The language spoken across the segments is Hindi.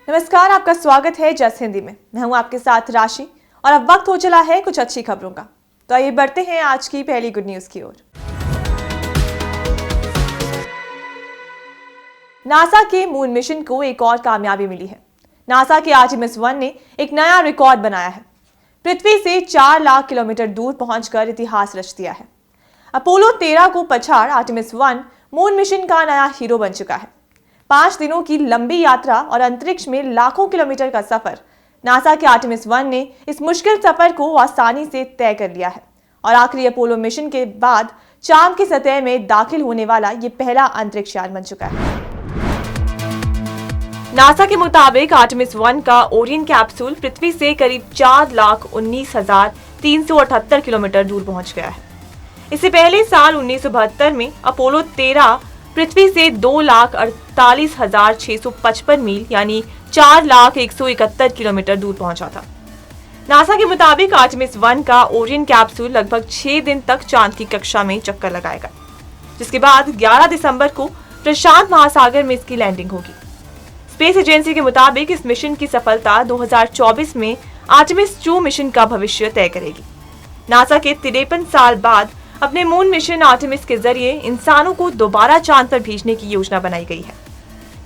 नमस्कार, आपका स्वागत है जस हिंदी में। मैं हूं आपके साथ राशि और अब वक्त हो चला है कुछ अच्छी खबरों का। तो आइए बढ़ते हैं आज की पहली गुड न्यूज की ओर। नासा के मून मिशन को एक और कामयाबी मिली है। नासा के आर्टेमिस 1 ने एक नया रिकॉर्ड बनाया है। पृथ्वी से 4 लाख किलोमीटर दूर पहुंचकर इतिहास रच दिया है। अपोलो 13 को पछाड़ आर्टेमिस 1 मून मिशन का नया हीरो बन चुका है। 5 दिनों की लंबी यात्रा और अंतरिक्ष में लाखों किलोमीटर का सफर, नासा के आर्टेमिस 1 ने इस मुश्किल सफर को आसानी से तय कर लिया है और आखिरी अपोलो मिशन के बाद चांद की सतह में दाखिल होने वाला ये पहला अंतरिक्ष यान बन चुका है। नासा के मुताबिक आर्टेमिस 1 का ओरियन कैप्सूल पृथ्वी से करीब 4,19,378 किलोमीटर दूर पहुंच गया है। इससे पहले साल 1972 में अपोलो 13 पृथ्वी से 2,48,655 मील यानी 4,01,71 किलोमीटर दूर पहुंचा था। नासा के मुताबिक आर्टेमिस 1 का ओरियन कैप्सूल लगभग 6 दिन तक चांद की कक्षा में चक्कर लगाएगा, जिसके बाद 11 दिसंबर को प्रशांत महासागर में इसकी लैंडिंग होगी। स्पेस एजेंसी के मुताबिक इस मिशन की सफलता 2024 में आर्टेमिस 2 मिशन का भविष्य तय करेगी। नासा के 53 साल बाद अपने मून मिशन आर्टेमिस के जरिए इंसानों को दोबारा चांद पर भेजने की योजना बनाई गई है।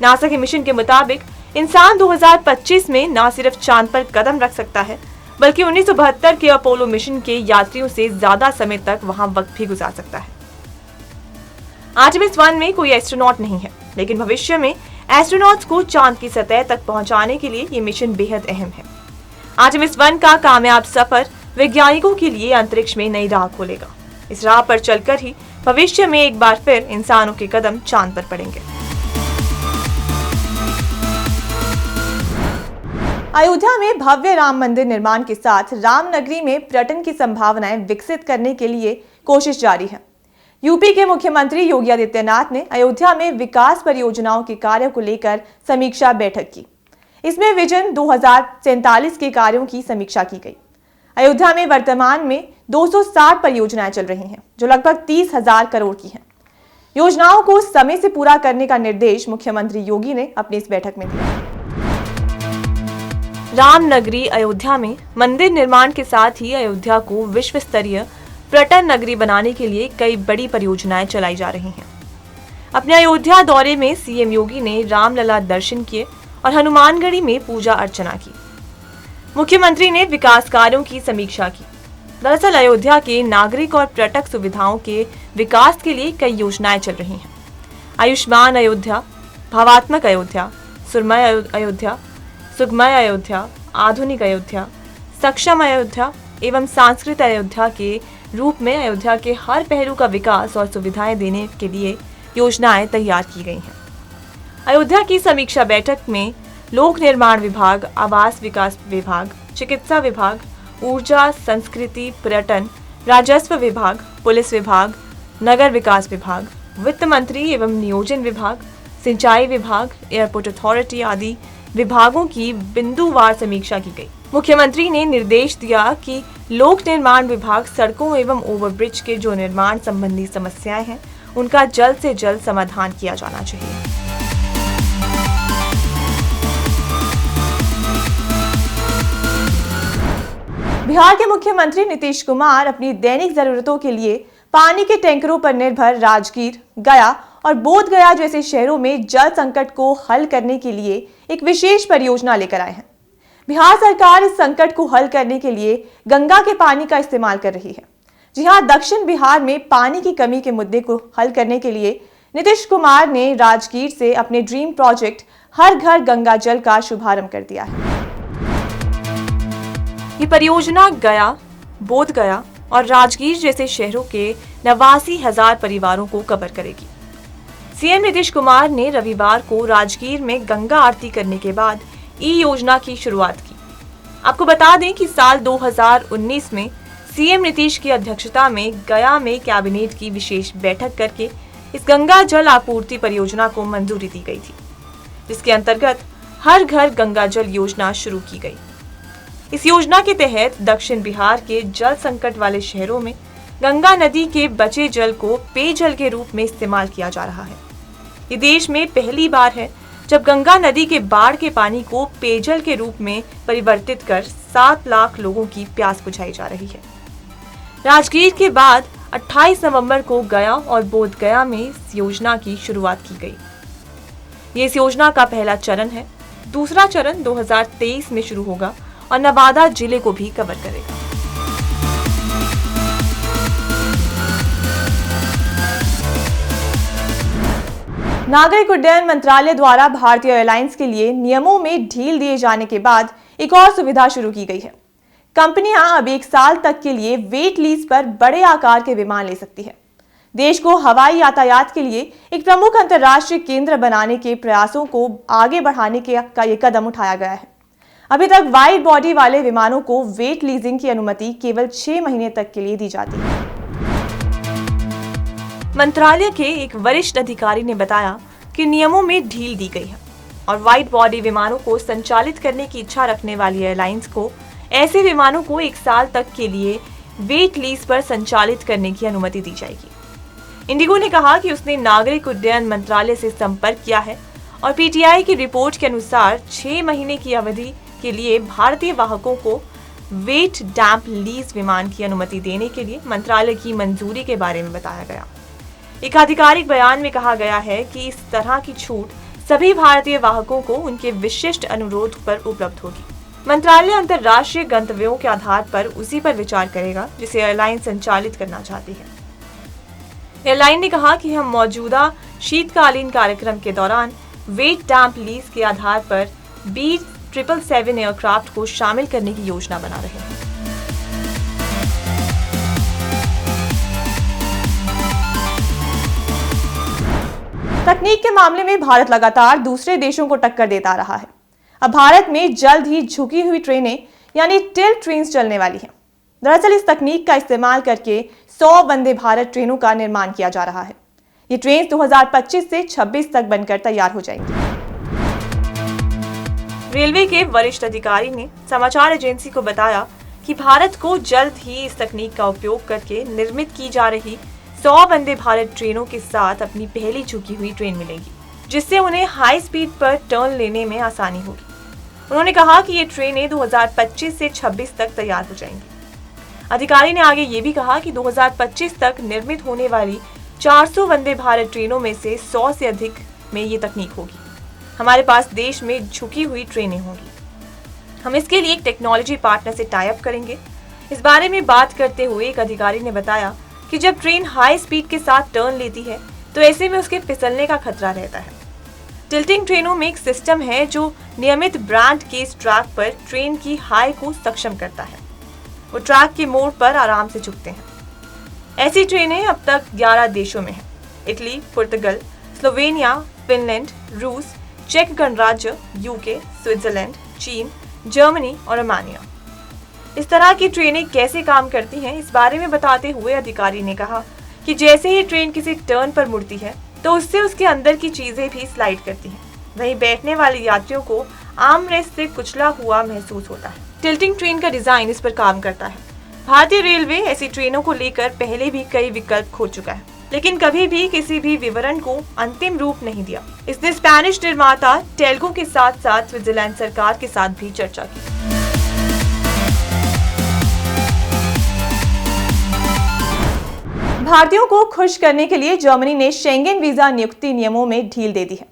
नासा के मिशन के मुताबिक इंसान 2025 में न सिर्फ चांद पर कदम रख सकता है, बल्कि 1972 के अपोलो मिशन के यात्रियों से ज्यादा समय तक वहां वक्त भी गुजार सकता है। आर्टेमिस 1 में कोई एस्ट्रोनॉट नहीं है, लेकिन भविष्य में एस्ट्रोनॉट्स को चांद की सतह तक पहुंचाने के लिए ये मिशन बेहद अहम है। आर्टेमिस 1 का कामयाब सफर वैज्ञानिकों के लिए अंतरिक्ष में नई राह खोलेगा। इस राह पर चलकर ही भविष्य में एक बार फिर इंसानों के कदम चांद पर पड़ेंगे। अयोध्या में भव्य राम मंदिर निर्माण के साथ रामनगरी में पर्यटन की संभावनाएं विकसित करने के लिए कोशिश जारी है। यूपी के मुख्यमंत्री योगी आदित्यनाथ ने अयोध्या में विकास परियोजनाओं के कार्यों को लेकर समीक्षा बैठक की। इसमें विजन 2047 के कार्यों की समीक्षा की गई। अयोध्या में वर्तमान में 260 परियोजनाएं चल रही हैं, जो लगभग 30,000 करोड़ की हैं। योजनाओं को समय से पूरा करने का निर्देश मुख्यमंत्री योगी ने अपनी इस बैठक में दिया। रामनगरी अयोध्या में मंदिर निर्माण के साथ ही अयोध्या को विश्व स्तरीय पर्यटन नगरी बनाने के लिए कई बड़ी परियोजनाएं चलाई जा रही हैं। अपने अयोध्या दौरे में सीएम योगी ने रामलला दर्शन किए और हनुमानगढ़ी में पूजा अर्चना की। मुख्यमंत्री ने विकास कार्यों की समीक्षा की। दरअसल अयोध्या के नागरिक और पर्यटक सुविधाओं के विकास के लिए कई योजनाएं चल रही हैं। आयुष्मान अयोध्या, भावात्मक अयोध्या, सुरमय अयोध्या, सुगमय अयोध्या, आधुनिक अयोध्या, सक्षम अयोध्या एवं सांस्कृतिक अयोध्या के रूप में अयोध्या के हर पहलू का विकास और सुविधाएं देने के लिए योजनाएं तैयार की गई हैं। अयोध्या की समीक्षा बैठक में लोक निर्माण विभाग, आवास विकास विभाग, चिकित्सा विभाग, ऊर्जा, संस्कृति, पर्यटन, राजस्व विभाग, पुलिस विभाग, नगर विकास विभाग, वित्त मंत्री एवं नियोजन विभाग, सिंचाई विभाग, एयरपोर्ट अथॉरिटी आदि विभागों की बिंदुवार समीक्षा की गई। मुख्यमंत्री ने निर्देश दिया कि लोक निर्माण विभाग सड़कों एवं ओवरब्रिज के जो निर्माण संबंधी समस्याएं हैं, उनका जल्द से जल्द समाधान किया जाना चाहिए। बिहार के मुख्यमंत्री नीतीश कुमार अपनी दैनिक जरूरतों के लिए पानी के टैंकरों पर निर्भर राजगीर, गया और बोध गया जैसे शहरों में जल संकट को हल करने के लिए एक विशेष परियोजना लेकर आए हैं। बिहार सरकार इस संकट को हल करने के लिए गंगा के पानी का इस्तेमाल कर रही है। जी हां, दक्षिण बिहार में पानी की कमी के मुद्दे को हल करने के लिए नीतीश कुमार ने राजगीर से अपने ड्रीम प्रोजेक्ट हर घर गंगा जल का शुभारंभ कर दिया है। ये परियोजना गया, बोध गया और राजगीर जैसे शहरों के 89,000 परिवारों को कवर करेगी। सीएम नीतीश कुमार ने रविवार को राजगीर में गंगा आरती करने के बाद ई योजना की शुरुआत की। आपको बता दें कि साल 2019 में सीएम नीतीश की अध्यक्षता में गया में कैबिनेट की विशेष बैठक करके इस गंगा जल आपूर्ति परियोजना को मंजूरी दी गई थी, जिसके अंतर्गत हर घर गंगा जल योजना शुरू की गई। इस योजना के तहत दक्षिण बिहार के जल संकट वाले शहरों में गंगा नदी के बचे जल को पेयजल के रूप में इस्तेमाल किया जा रहा है। ये देश में पहली बार है जब गंगा नदी के बाढ़ के पानी को पेयजल के रूप में परिवर्तित कर 7 लाख लोगों की प्यास बुझाई जा रही है। राजगीर के बाद 28 नवंबर को गया और बोध गया में इस योजना की शुरुआत की गई। ये इस योजना का पहला चरण है। दूसरा चरण 2023 में शुरू होगा और नवादा जिले को भी कवर करेगा। नागरिक उड्डयन मंत्रालय द्वारा भारतीय एयरलाइंस के लिए नियमों में ढील दिए जाने के बाद एक और सुविधा शुरू की गई है। कंपनियां अब 1 साल तक के लिए वेट लीज पर बड़े आकार के विमान ले सकती है। देश को हवाई यातायात के लिए एक प्रमुख अंतर्राष्ट्रीय केंद्र बनाने के प्रयासों को आगे बढ़ाने का ये कदम उठाया गया है। अभी तक वाइड बॉडी वाले विमानों को वेट लीजिंग की अनुमति केवल 6 महीने तक के लिए दी जाती है। मंत्रालय के एक वरिष्ठ अधिकारी ने बताया कि नियमों में ढील दी गई है और वाइड बॉडी विमानों को संचालित करने की इच्छा रखने वाली एयरलाइंस को ऐसे विमानों को 1 साल तक के लिए वेट लीज पर संचालित करने की अनुमति दी जाएगी। इंडिगो ने कहा कि उसने नागरिक उड्डयन मंत्रालय से संपर्क किया है और पीटीआई की रिपोर्ट के अनुसार 6 महीने की अवधि के लिए भारतीय वाहकों को वेट डैम्प लीज विमान की अनुमति देने के लिए मंत्रालय की मंजूरी के बारे में बताया गया। एक आधिकारिक बयान में कहा गया है कि इस तरह की छूट सभी भारतीय वाहकों को उनके विशिष्ट अनुरोध पर उपलब्ध होगी। मंत्रालय अंतर्राष्ट्रीय गंतव्यों के आधार पर उसी पर विचार करेगा जिसे एयरलाइन संचालित करना चाहती है। एयरलाइन ने कहा कि हम मौजूदा शीतकालीन कार्यक्रम के दौरान वेट डैम्प लीज के आधार पर B777 एयरक्राफ्ट को शामिल करने की योजना बना रहे हैं। तकनीक के मामले में भारत लगातार दूसरे देशों को टक्कर देता रहा है। अब भारत में जल्द ही झुकी हुई ट्रेनें यानी टिल्ट ट्रेन्स चलने वाली हैं। दरअसल इस तकनीक का इस्तेमाल करके 100 वंदे भारत ट्रेनों का निर्माण किया जा रहा है। ये ट्रेन 2025 से 26 तक बनकर तैयार हो जाएंगी। रेलवे के वरिष्ठ अधिकारी ने समाचार एजेंसी को बताया कि भारत को जल्द ही इस तकनीक का उपयोग करके निर्मित की जा रही 100 वंदे भारत ट्रेनों के साथ अपनी पहली झुकी हुई ट्रेन मिलेगी, जिससे उन्हें हाई स्पीड पर टर्न लेने में आसानी होगी। उन्होंने कहा कि ये ट्रेनें 2025 से 26 तक तैयार हो जाएंगी। अधिकारी ने आगे ये भी कहा कि 2025 तक निर्मित होने वाली 400 वंदे भारत ट्रेनों में से 100 से अधिक में ये तकनीक होगी। हमारे पास देश में झुकी हुई ट्रेनें होंगी। हम इसके लिए एक टेक्नोलॉजी पार्टनर से टाई अप करेंगे। इस बारे में बात करते हुए एक अधिकारी ने बताया कि जब ट्रेन हाई स्पीड के साथ टर्न लेती है तो ऐसे में उसके फिसलने का खतरा रहता है। टिल्टिंग ट्रेनों में एक सिस्टम है जो नियमित ब्रांड केस ट्रैक पर ट्रेन की हाई को सक्षम करता है। वो ट्रैक के मोड़ पर आराम से झुकते हैं। ऐसी ट्रेनें अब तक 11 देशों में हैं। इटली, पुर्तगाल, स्लोवेनिया, फिनलैंड, रूस, चेक गणराज्य, यूके, स्विट्जरलैंड, चीन, जर्मनी और रोमानिया। इस तरह की ट्रेनें कैसे काम करती हैं, इस बारे में बताते हुए अधिकारी ने कहा कि जैसे ही ट्रेन किसी टर्न पर मुड़ती है तो उससे उसके अंदर की चीजें भी स्लाइड करती हैं। वहीं बैठने वाले यात्रियों को आर्मरेस्ट से कुचला हुआ महसूस होता है। टिल्टिंग ट्रेन का डिजाइन इस पर काम करता है। भारतीय रेलवे ऐसी ट्रेनों को लेकर पहले भी कई विकल्प खोज चुका है, लेकिन कभी भी किसी भी विवरण को अंतिम रूप नहीं दिया। इसने स्पेनिश निर्माता टेल्को के साथ साथ स्विट्जरलैंड सरकार के साथ भी चर्चा की। भारतीयों को खुश करने के लिए जर्मनी ने शेंगेन वीजा नियुक्ति नियमों में ढील दे दी है।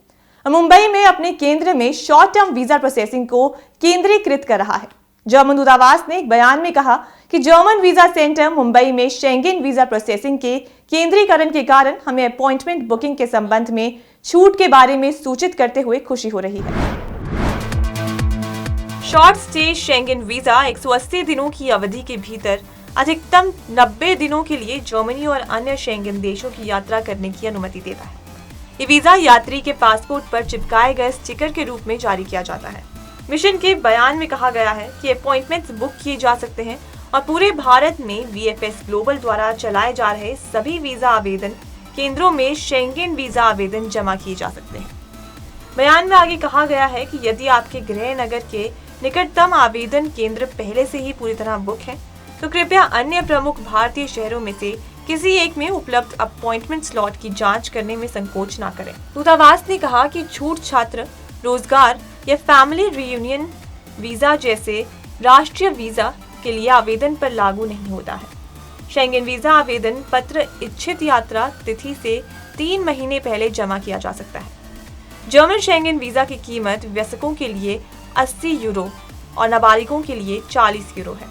मुंबई में अपने केंद्र में शॉर्ट टर्म वीजा प्रोसेसिंग को केंद्रीकृत कर रहा है। जर्मन दूतावास ने एक बयान में कहा कि जर्मन वीजा सेंटर मुंबई में शेंगेन वीजा प्रोसेसिंग के केंद्रीकरण के कारण हमें अपॉइंटमेंट बुकिंग के संबंध में छूट के बारे में सूचित करते हुए खुशी हो रही है। शॉर्ट स्टे शेंगेन वीजा 180 दिनों की अवधि के भीतर अधिकतम 90 दिनों के लिए जर्मनी और अन्य शेंगेन देशों की यात्रा करने की अनुमति देता है। ये वीजा यात्री के पासपोर्ट पर चिपकाए गए स्टिकर के रूप में जारी किया जाता है। मिशन के बयान में कहा गया है कि अपॉइंटमेंट्स बुक किए जा सकते हैं और पूरे भारत में VFS ग्लोबल द्वारा चलाए जा रहे सभी वीजा आवेदन केंद्रों में शेंगेन वीजा आवेदन जमा किए जा सकते हैं। बयान में आगे कहा गया है कि यदि आपके गृह नगर के निकटतम आवेदन केंद्र पहले से ही पूरी तरह बुक है तो कृपया अन्य प्रमुख भारतीय शहरों में से किसी एक में उपलब्ध अपॉइंटमेंट स्लॉट की जांच करने में संकोच न करें। दूतावास ने कहा कि छूट छात्र रोजगार या फैमिली रियूनियन वीजा जैसे राष्ट्रीय वीजा के लिए आवेदन पर लागू नहीं होता है। शेंगेन वीजा आवेदन पत्र इच्छित यात्रा तिथि से 3 महीने पहले जमा किया जा सकता है। जर्मन शेंगेन वीजा की कीमत वयस्कों के लिए 80 यूरो और नाबालिगों के लिए 40 यूरो है,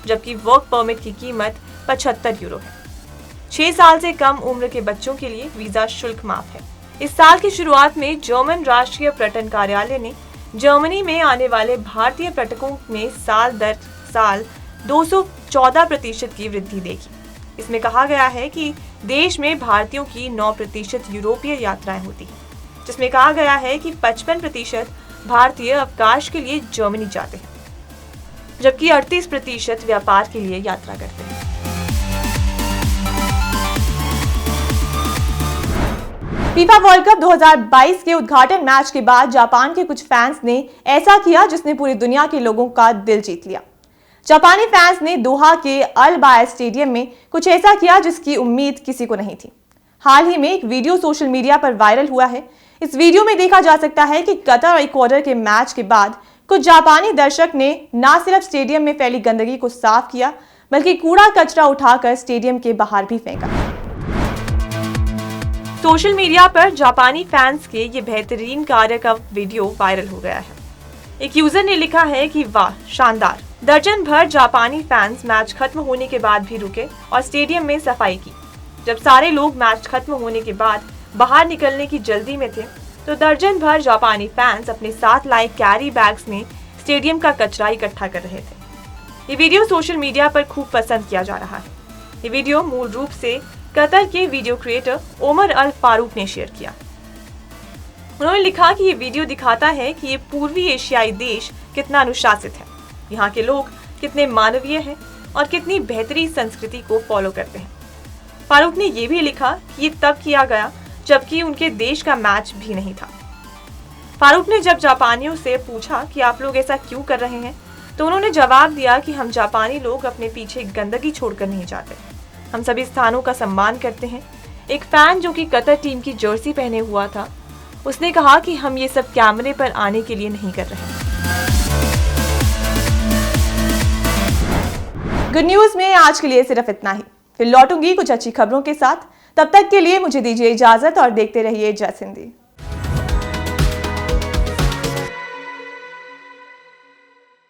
जबकि वर्क परमिट की कीमत 75 यूरो है। 6 साल से कम उम्र के बच्चों के लिए वीजा शुल्क माफ है। इस साल की शुरुआत में जर्मन राष्ट्रीय पर्यटन कार्यालय ने जर्मनी में आने वाले भारतीय पर्यटकों में साल दर साल 214% की वृद्धि देखी। इसमें कहा गया है कि देश में भारतीयों की 9% यूरोपीय यात्राएं होती हैं, जिसमें कहा गया है कि 55% भारतीय अवकाश के लिए जर्मनी जाते हैं, जबकि 38% व्यापार के लिए यात्रा करते हैं। फीफा वर्ल्ड कप 2022 के उद्घाटन मैच के बाद जापान के कुछ फैंस ने ऐसा किया जिसने पूरी दुनिया के लोगों का दिल जीत लिया। जापानी फैंस ने दोहा के अल बायर स्टेडियम में कुछ ऐसा किया जिसकी उम्मीद किसी को नहीं थी। हाल ही में एक वीडियो सोशल मीडिया पर वायरल हुआ है। इस वीडियो में देखा जा सकता है कि कतर और इक्वाडोर के मैच के बाद कुछ जापानी दर्शक ने न सिर्फ स्टेडियम में फैली गंदगी को साफ किया, बल्कि कूड़ा कचरा उठाकर स्टेडियम के बाहर भी फेंका। सोशल मीडिया पर जापानी फैंस के ये बेहतरीन कार्य का वीडियो वायरल हो गया है। एक यूजर ने लिखा है कि वाह, शानदार। दर्जन भर जापानी फैंस मैच खत्म होने के बाद भी रुके और स्टेडियम में सफाई की। जब सारे लोग मैच खत्म होने के बाद बाहर निकलने की जल्दी में थे, तो दर्जन भर जापानी फैंस अपने साथ लाए कैरी बैग्स में स्टेडियम का कचरा इकट्ठा कर रहे थे। ये वीडियो सोशल मीडिया पर खूब पसंद किया जा रहा है। ये वीडियो मूल रूप से कतर के वीडियो क्रिएटर ओमर अल फारूक ने शेयर किया। उन्होंने लिखा कि ये वीडियो दिखाता है कि ये पूर्वी एशियाई देश कितना अनुशासित है, यहाँ के लोग कितने मानवीय हैं और कितनी बेहतरीन संस्कृति को फॉलो करते हैं। फारूक ने यह भी लिखा कि ये तब किया गया जबकि उनके देश का मैच भी नहीं था। फारूक ने जब जापानियों से पूछा कि आप लोग ऐसा क्यों कर रहे हैं, तो उन्होंने जवाब दिया कि हम जापानी लोग अपने पीछे गंदगी छोड़कर नहीं जाते, हम सभी स्थानों का सम्मान करते हैं। एक फैन जो कि कतर टीम की जर्सी पहने हुआ था, उसने कहा कि हम ये सब कैमरे पर आने के लिए नहीं कर रहे। गुड न्यूज में आज के लिए सिर्फ इतना ही। फिर लौटूंगी कुछ अच्छी खबरों के साथ। तब तक के लिए मुझे दीजिए इजाजत और देखते रहिए जय हिंद।